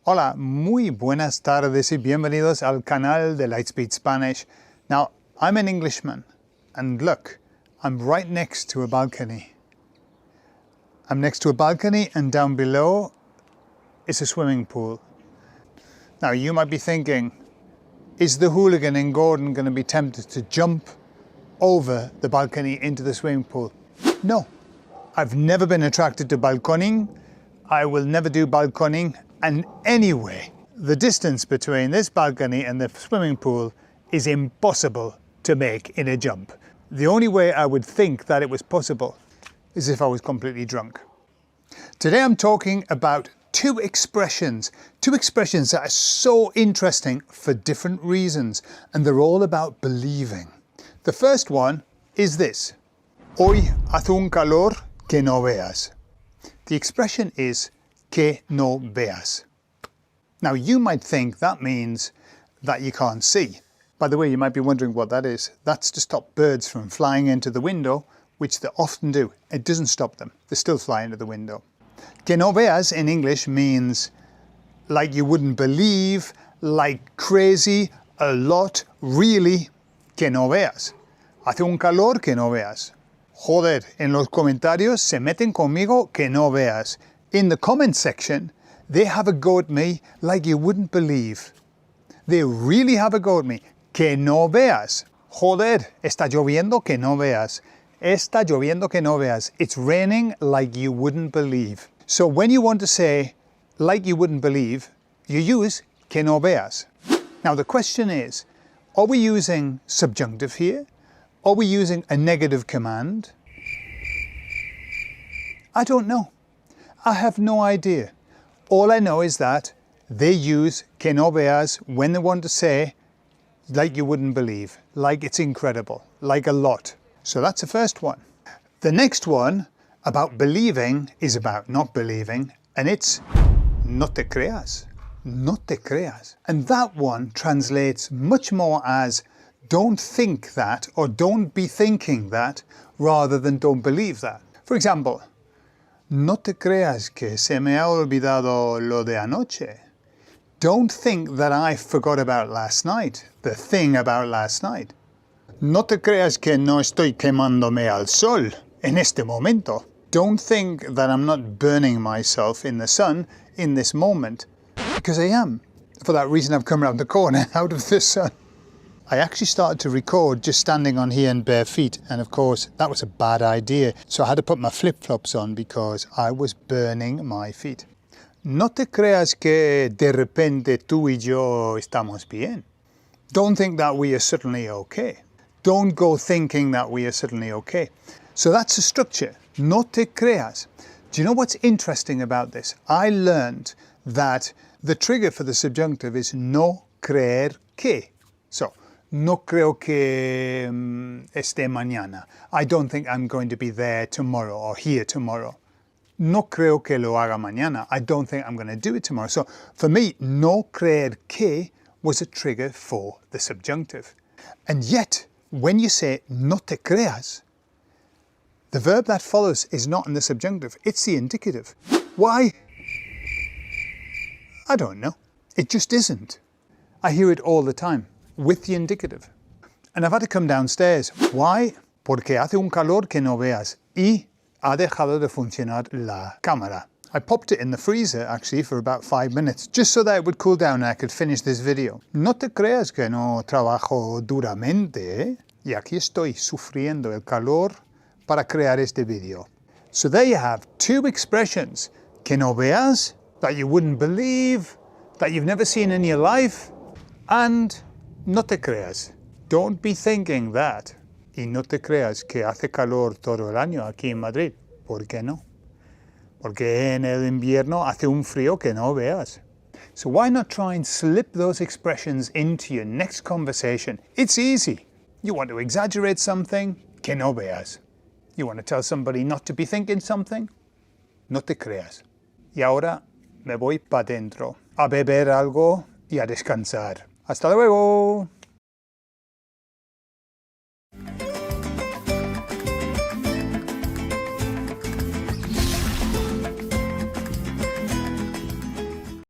Hola, muy buenas tardes y bienvenidos al canal de Lightspeed Spanish. Now, I'm an Englishman, and look, I'm right next to a balcony. I'm next to a balcony, and down below is a swimming pool. Now, you might be thinking, is the hooligan in Gordon going to be tempted to jump over the balcony into the swimming pool? No, I've never been attracted to balconing. I will never do balconing. And anyway, the distance between this balcony and the swimming pool is impossible to make in a jump. The only way I would think that it was possible is if I was completely drunk. Today I'm talking about two expressions that are so interesting for different reasons, and they're all about believing. The first one is this: Hoy hace un calor que no veas. The expression is que no veas. Now you might think that means that you can't see. By the way, you might be wondering what that is. That's to stop birds from flying into the window, which they often do. It doesn't stop them. They still fly into the window. Que no veas in English means like you wouldn't believe, like crazy, a lot, really, que no veas. Hace un calor que no veas. Joder, en los comentarios se meten conmigo que no veas. In the comment section, they have a go at me like you wouldn't believe. They really have a go at me. Que no veas. Joder, está lloviendo que no veas. Está lloviendo que no veas. It's raining like you wouldn't believe. So when you want to say like you wouldn't believe, you use que no veas. Now the question is, are we using subjunctive here? Are we using a negative command? I don't know. I have no idea. All I know is that they use que no veas when they want to say like you wouldn't believe, like it's incredible, like a lot. So that's the first one. The next one about believing is about not believing, and it's no te creas. No te creas. And that one translates much more as don't think that, or don't be thinking that, rather than don't believe that. For example, no te creas que se me ha olvidado lo de anoche. Don't think that I forgot about last night, the thing about last night. No te creas que no estoy quemándome al sol en este momento. Don't think that I'm not burning myself in the sun in this moment, because I am. For that reason I've come around the corner out of the sun. I actually started to record just standing on here in bare feet, and of course that was a bad idea, so I had to put my flip-flops on because I was burning my feet. No te creas que de repente tú y yo estamos bien. Don't think that we are suddenly okay. Don't go thinking that we are suddenly okay. So that's the structure. No te creas. Do you know what's interesting about this? I learned that the trigger for the subjunctive is no creer que. So, no creo que esté mañana. I don't think I'm going to be there tomorrow or here tomorrow. No creo que lo haga mañana. I don't think I'm going to do it tomorrow. So, for me, no creer que was a trigger for the subjunctive. And yet, when you say no te creas, the verb that follows is not in the subjunctive, it's the indicative. Why? I don't know. It just isn't. I hear it all the time, with the indicative. And I've had to come downstairs. Why? Porque hace un calor que no veas y ha dejado de funcionar la cámara. I popped it in the freezer actually for about 5 minutes, just so that it would cool down and I could finish this video. No te creas que no trabajo duramente, ¿eh? Y aquí estoy sufriendo el calor para crear este video. So there you have two expressions, que no veas, that you wouldn't believe, that you've never seen in your life, and no te creas. Don't be thinking that. Y no te creas que hace calor todo el año aquí en Madrid. ¿Por qué no? Porque en el invierno hace un frío que no veas. So why not try and slip those expressions into your next conversation? It's easy. You want to exaggerate something, que no veas. You want to tell somebody not to be thinking something, no te creas. Y ahora me voy para dentro a beber algo y a descansar. Hasta luego.